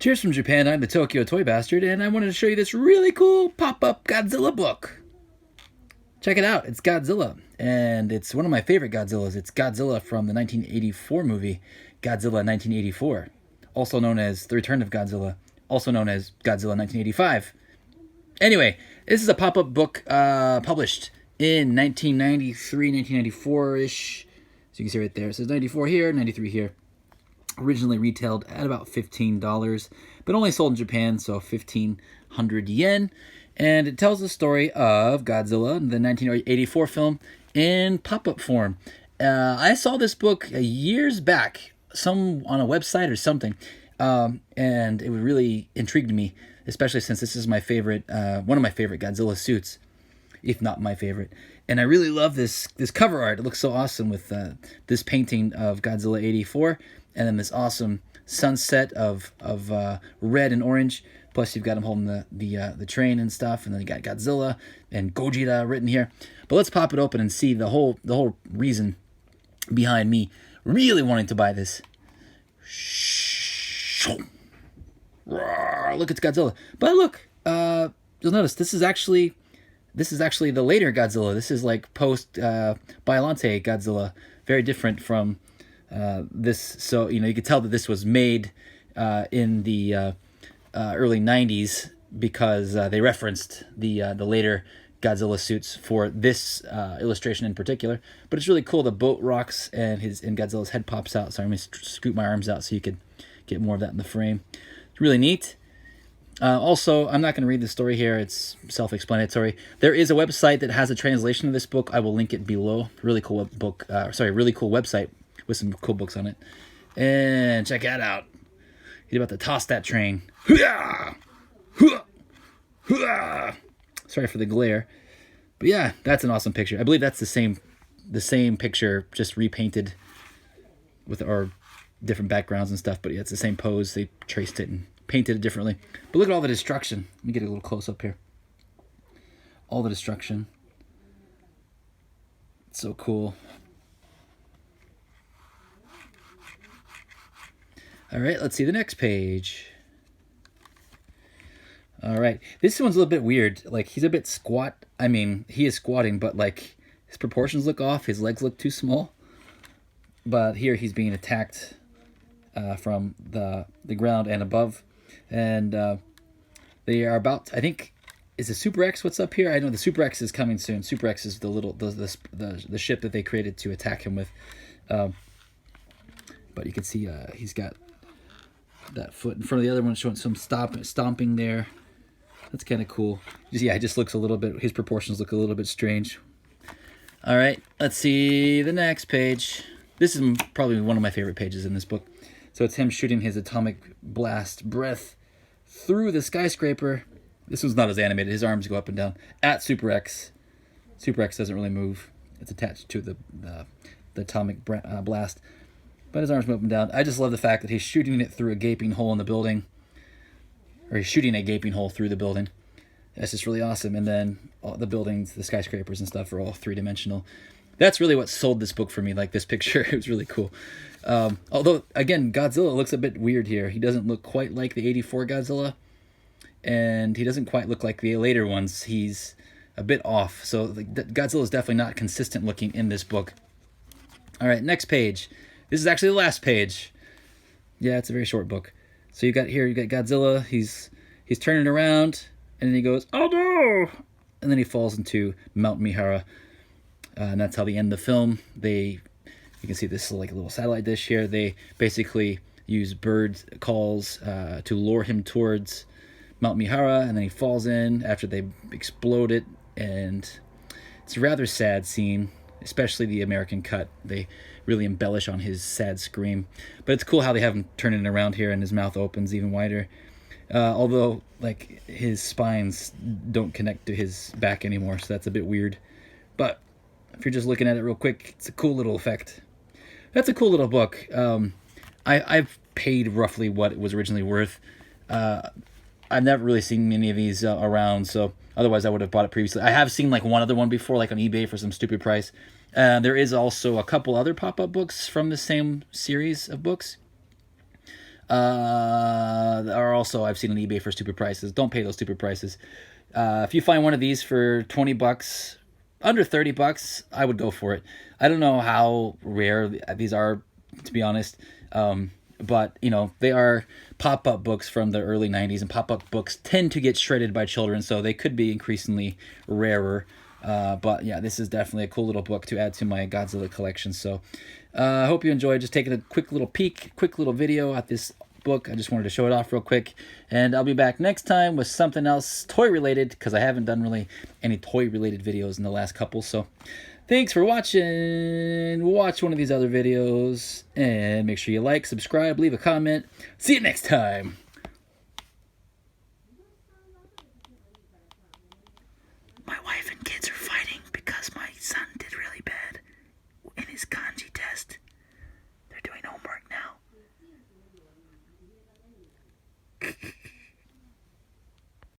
Cheers from Japan, I'm the Tokyo Toy Bastard, and I wanted to show you this really cool pop-up Godzilla book. Check it out, it's Godzilla, and it's one of my favorite Godzillas. It's Godzilla from the 1984 movie, Godzilla 1984, also known as The Return of Godzilla, also known as Godzilla 1985. Anyway, this is a pop-up book published in 1993, 1994-ish. So you can see right there, it says 94 here, 93 here. Originally retailed at about $15, but only sold in Japan, so 1,500 yen. And it tells the story of Godzilla, the 1984 film, in pop-up form. I saw this book years back, some on a website or something, and it really intrigued me, especially since this is my favorite, one of my favorite Godzilla suits, if not my favorite. And I really love this cover art. It looks so awesome with this painting of Godzilla 84. And then this awesome sunset of red and orange. Plus, you've got him holding the train and stuff. And then you got Godzilla and Gojira written here. But let's pop it open and see the whole reason behind me really wanting to buy this. Look, it's Godzilla. But look, you'll notice this is actually the later Godzilla. This is like post Biollante Godzilla. Very different from this. So you could tell that this was made in the early 90s because they referenced the later Godzilla suits for this illustration in particular. But it's really cool. The boat rocks and Godzilla's head pops out. So I'm going to scoot my arms out so you could get more of that in the frame. It's really neat. Also, I'm not going to read the story here. It's self-explanatory. There is a website that has a translation of this book. I will link it below. Really cool book. Really cool website with some cool books on it. And check that out. He's about to toss that train. Sorry for the glare. But yeah, that's an awesome picture. I believe that's the same picture, just repainted with our different backgrounds and stuff. But yeah, it's the same pose. They traced it and painted it differently. But look at all the destruction. Let me get a little close up here. All the destruction. It's so cool. All right, let's see the next page. All right, this one's a little bit weird. Like, he's a bit squat. I mean, he is squatting, but like his proportions look off. His legs look too small. But here he's being attacked from the ground and above. And they are about, I think, is the Super X what's up here? I know the Super X is coming soon. Super X is the ship that they created to attack him with. But you can see he's got that foot in front of the other one, showing some stomping there. That's kind of cool. Yeah, it just looks a little bit, his proportions look a little bit strange. All right, let's see the next page. This is probably one of my favorite pages in this book. So it's him shooting his atomic blast breath through the skyscraper. This one's not as animated. His arms go up and down at Super X. Super X doesn't really move. It's attached to the atomic blast. But his arms move up and down. I just love the fact that he's shooting it through a gaping hole in the building. Or he's shooting a gaping hole through the building. That's just really awesome. And then all the buildings, the skyscrapers and stuff are all three-dimensional. That's really what sold this book for me, like this picture. It was really cool. Although, again, Godzilla looks a bit weird here. He doesn't look quite like the 84 Godzilla. And he doesn't quite look like the later ones. He's a bit off. So Godzilla is definitely not consistent looking in this book. All right, next page. This is actually the last page. Yeah, it's a very short book. So you got Godzilla. He's turning around, and then he goes, "Oh no!" And then he falls into Mount Mihara. And that's how they end the film. You can see this is like a little satellite dish here. They basically use bird calls to lure him towards Mount Mihara, and then he falls in after they explode it. And it's a rather sad scene, especially the American cut. They really embellish on his sad scream. But it's cool how they have him turning around here and his mouth opens even wider. Although, like, his spines don't connect to his back anymore, so that's a bit weird. But if you're just looking at it real quick, it's a cool little effect. That's a cool little book. I've paid roughly what it was originally worth. I've never really seen many of these around, so otherwise I would have bought it previously. I have seen like one other one before, like on eBay for some stupid price. There is also a couple other pop-up books from the same series of books. Are also I've seen on eBay for stupid prices. Don't pay those stupid prices. If you find one of these for 20 bucks, under 30 bucks, I would go for it. I don't know how rare these are, to be honest. But, you know, they are pop-up books from the early 90s, and pop-up books tend to get shredded by children, so they could be increasingly rarer. But, yeah, this is definitely a cool little book to add to my Godzilla collection. So I hope you enjoyed just taking a quick little peek, quick little video at this book. I just wanted to show it off real quick. And I'll be back next time with something else toy-related, because I haven't done really any toy-related videos in the last couple. So thanks for watching. Watch one of these other videos, and make sure you like, subscribe, leave a comment. See you next time.